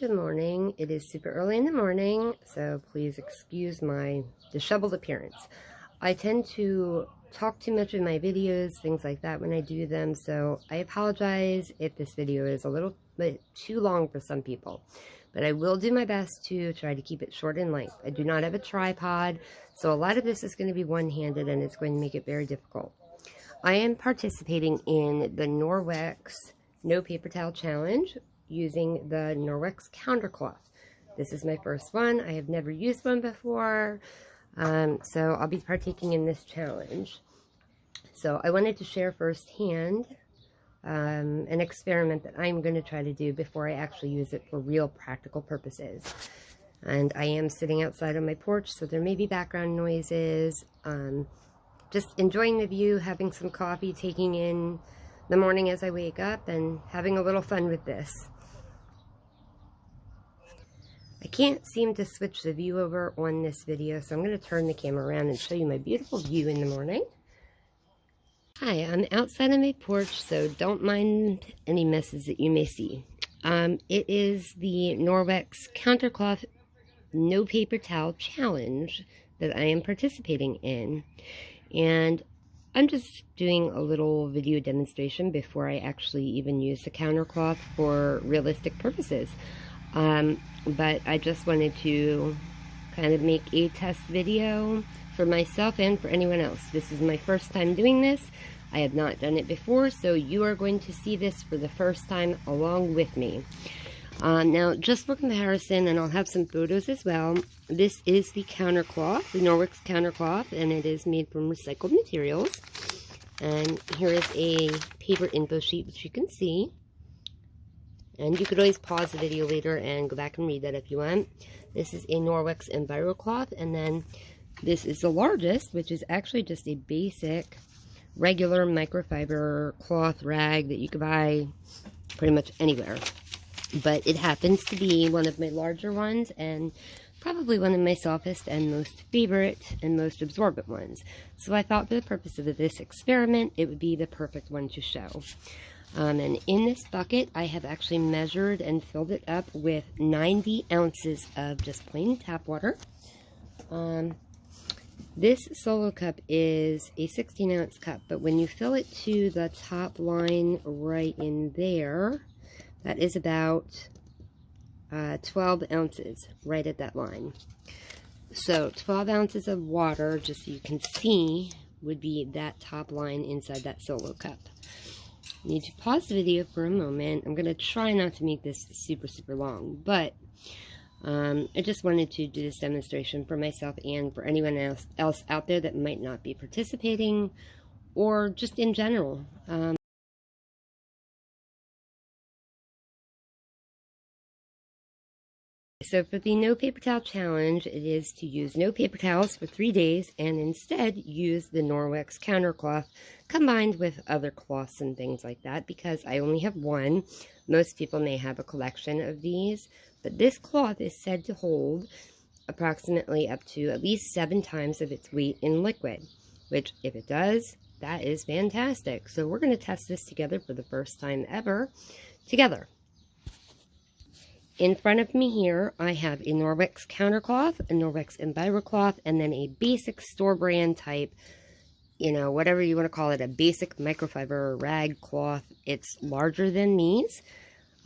Good morning. It is super early in the morning, so please excuse my disheveled appearance. I tend to talk too much in my videos, things like that when I do them, so I apologize if this video is a little bit too long for some people. But I will do my best to try to keep it short in length. I do not have a tripod, so a lot of this is going to be one-handed and it's going to make it very difficult. I am participating in the Norwex No Paper Towel Challenge using the Norwex countercloth. This is my first one. I have never used one before, so I'll be partaking in this challenge. So I wanted to share firsthand an experiment that I'm going to try to do before I actually use it for real practical purposes. And I am sitting outside on my porch, so there may be background noises. Just enjoying the view, having some coffee, taking in the morning as I wake up, and having a little fun with this. I can't seem to switch the view over on this video, so I'm going to turn the camera around and show you my beautiful view in the morning. Hi, I'm outside on my porch, so don't mind any messes that you may see. It is the Norwex Countercloth No Paper Towel Challenge that I am participating in. And I'm just doing a little video demonstration before I actually even use the countercloth for realistic purposes. But I just wanted to kind of make a test video for myself and for anyone else. This is my first time doing this. I have not done it before, so you are going to see this for the first time along with me. Now, just for comparison, and I'll have some photos as well, this is the countercloth, the Norwex countercloth, and it is made from recycled materials. And here is a paper info sheet, which you can see. And you could always pause the video later and go back and read that if you want. This is a Norwex EnviroCloth, and then this is the largest, which is actually just a basic, regular microfiber cloth rag that you could buy pretty much anywhere. But it happens to be one of my larger ones, and probably one of my softest and most favorite and most absorbent ones. So I thought for the purpose of this experiment, it would be the perfect one to show. And in this bucket, I have actually measured and filled it up with 90 ounces of just plain tap water. This solo cup is a 16-ounce cup, but when you fill it to the top line right in there, that is about 12 ounces right at that line. So 12 ounces of water, just so you can see, would be that top line inside that solo cup. I need to pause the video for a moment. I'm going to try not to make this super long, but I just wanted to do this demonstration for myself and for anyone else out there that might not be participating, or just in general. So for the No Paper Towel Challenge, it is to use no paper towels for 3 days and instead use the Norwex countercloth combined with other cloths and things like that, because I only have one. Most people may have a collection of these, but this cloth is said to hold approximately up to at least 7 times of its weight in liquid, which if it does, that is fantastic. So we're going to test this together for the first time ever together. In front of me here, I have a Norwex countercloth, a Norwex EnviroCloth, and then a basic store brand type, you know, whatever you want to call it, a basic microfiber rag cloth. It's larger than these,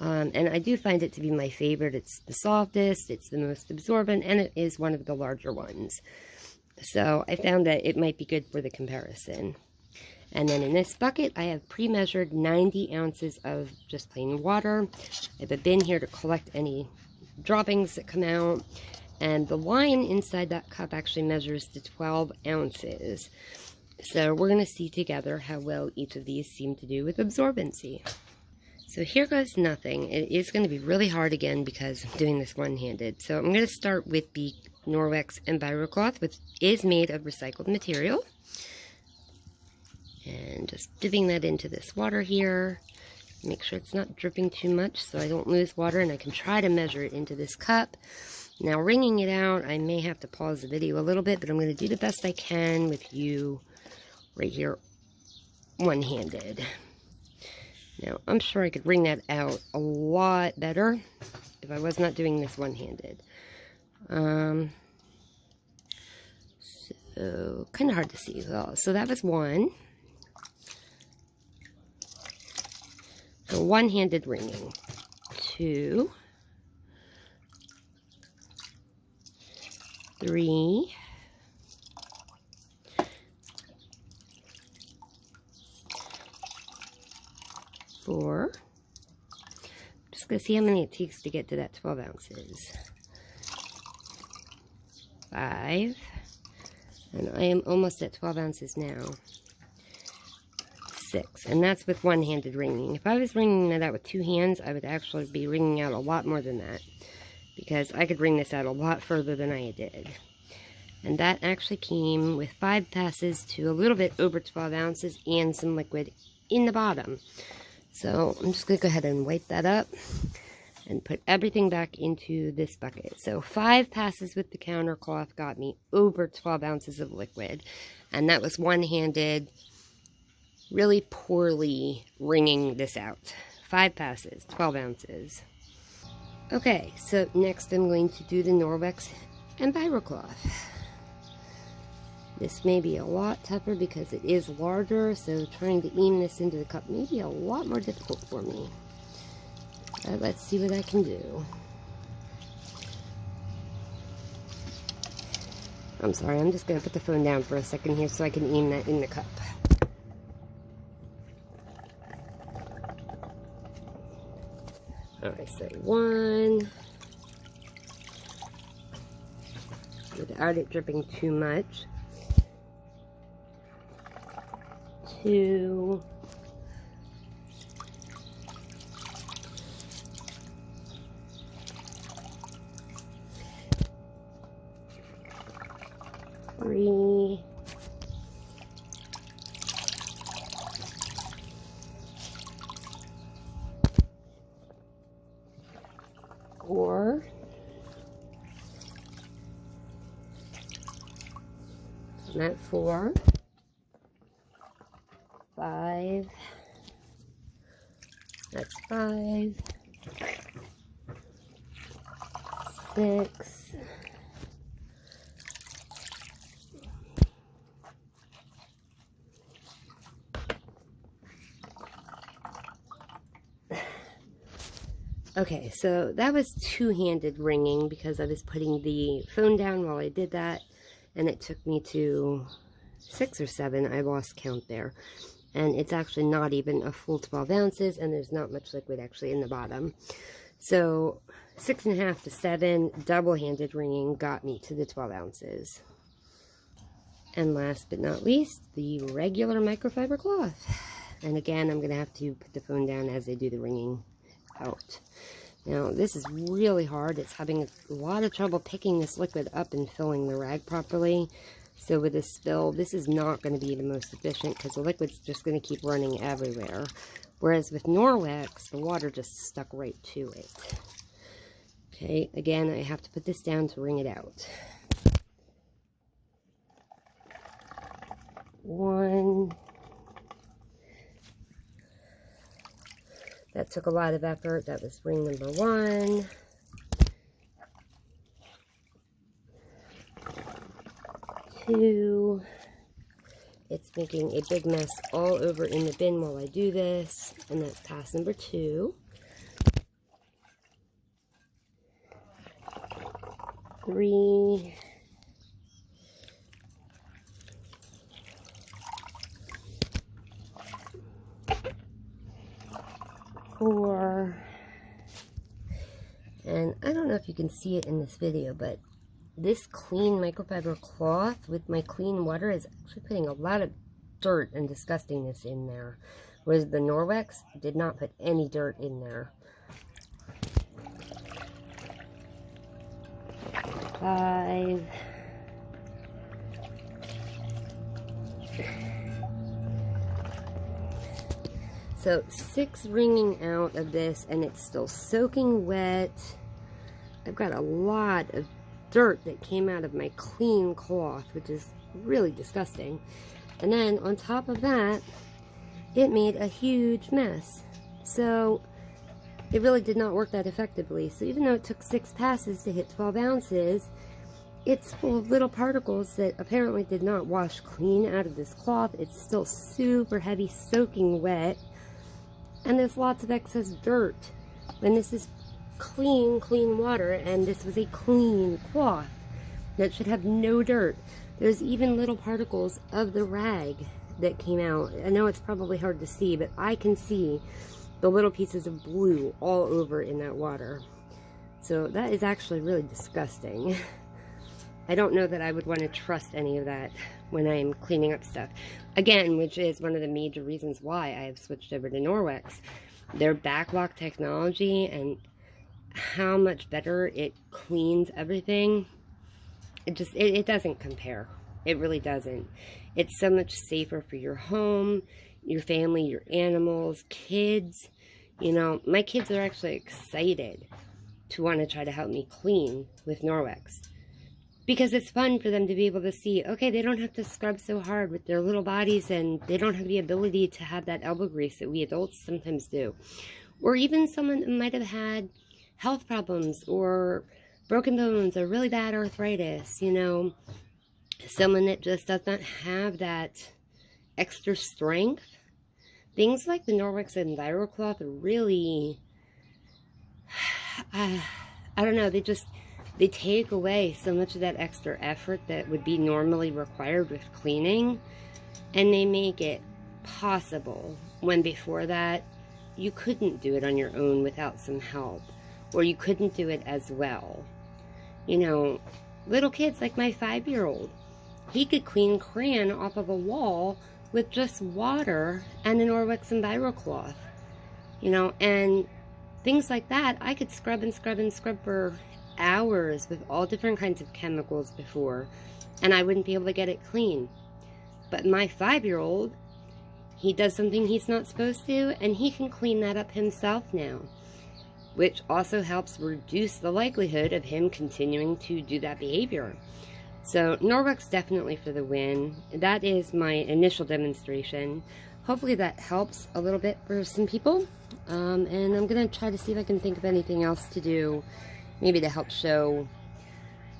and I do find it to be my favorite. It's the softest, it's the most absorbent, and it is one of the larger ones. So I found that it might be good for the comparison. And then in this bucket, I have pre-measured 90 ounces of just plain water. I have a bin here to collect any droppings that come out. And the line inside that cup actually measures to 12 ounces. So we're going to see together how well each of these seem to do with absorbency. So here goes nothing. It is going to be really hard again because I'm doing this one-handed. So I'm going to start with the Norwex EnviroCloth, which is made of recycled material. And just dipping that into this water here. Make sure it's not dripping too much so I don't lose water, and I can try to measure it into this cup. Now, wringing it out, I may have to pause the video a little bit, but I'm going to do the best I can with you right here one-handed. Now, I'm sure I could wring that out a lot better if I was not doing this one-handed. So, kind of hard to see. So that was one. So one-handed wringing. 2, 3, 4. Just gonna see how many it takes to get to that 12 ounces. 5, and I am almost at 12 ounces now. 6, and that's with one-handed wringing. If I was wringing that out with 2 hands, I would actually be wringing out a lot more than that, because I could wring this out a lot further than I did. And that actually came with 5 passes to a little bit over 12 ounces and some liquid in the bottom. So I'm just going to go ahead and wipe that up and put everything back into this bucket. So 5 passes with the counter cloth got me over 12 ounces of liquid. And that was one-handed, really poorly wringing this out. 5 passes, 12 ounces. Okay, so next I'm going to do the Norwex EnviroCloth. This may be a lot tougher because it is larger, so trying to aim this into the cup may be a lot more difficult for me. But let's see what I can do. I'm sorry, I'm just going to put the phone down for a second here so I can aim that in the cup. Alright, so 1, without it dripping too much. 2, 3, 4, and that's 4, 5, that's 5, 6, 'Kay, so that was two-handed wringing because I was putting the phone down while I did that, and it took me to 6 or 7. I lost count there. And it's actually not even a full 12 ounces, and there's not much liquid actually in the bottom. So 6.5 to 7 double-handed wringing got me to the 12 ounces. And last but not least, the regular microfiber cloth. And again, I'm going to have to put the phone down as I do the wringing out. Now, this is really hard. It's having a lot of trouble picking this liquid up and filling the rag properly. So with this spill, this is not going to be the most efficient because the liquid's just going to keep running everywhere. Whereas with Norwex, the water just stuck right to it. Okay, again, I have to put this down to wring it out. 1. That took a lot of effort. That was ring number 1. 2. It's making a big mess all over in the bin while I do this. And that's pass number 2. 3. 4. And I don't know if you can see it in this video, but this clean microfiber cloth with my clean water is actually putting a lot of dirt and disgustingness in there. Whereas the Norwex did not put any dirt in there. 5. So 6 wringing out of this, and it's still soaking wet. I've got a lot of dirt that came out of my clean cloth, which is really disgusting. And then on top of that, it made a huge mess. So it really did not work that effectively. So even though it took 6 passes to hit 12 ounces, it's full of little particles that apparently did not wash clean out of this cloth. It's still super heavy, soaking wet, and there's lots of excess dirt. And this is clean water, and this was a clean cloth that should have no dirt. There's even little particles of the rag that came out. I know it's probably hard to see, but I can see the little pieces of blue all over in that water. So that is actually really disgusting. I don't know that I would want to trust any of that when I'm cleaning up stuff. Again, which is one of the major reasons why I have switched over to Norwex. Their backlock technology and how much better it cleans everything, it doesn't compare. It really doesn't. It's so much safer for your home, your family, your animals, kids. You know, my kids are actually excited to want to try to help me clean with Norwex, because it's fun for them to be able to see, okay, they don't have to scrub so hard with their little bodies, and they don't have the ability to have that elbow grease that we adults sometimes do. Or even someone that might have had health problems or broken bones or really bad arthritis, you know, someone that just doesn't have that extra strength. Things like the Norwex EnviroCloth really, I don't know, they take away so much of that extra effort that would be normally required with cleaning, and they make it possible when before that you couldn't do it on your own without some help, or you couldn't do it as well. You know, little kids like my 5-year-old, he could clean crayon off of a wall with just water and an Norwex EnviroCloth, you know, and things like that. I could scrub and scrub and scrub for hours with all different kinds of chemicals before, and I wouldn't be able to get it clean. But my 5-year-old, he does something he's not supposed to, and he can clean that up himself now, which also helps reduce the likelihood of him continuing to do that behavior. So Norwex definitely for the win. That is my initial demonstration. Hopefully that helps a little bit for some people. And I'm going to try to see if I can think of anything else to do, maybe to help show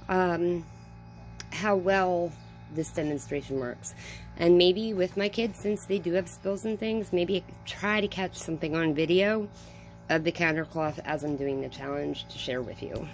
how well this demonstration works. And maybe with my kids, since they do have spills and things, maybe I could try to catch something on video of the countercloth as I'm doing the challenge to share with you.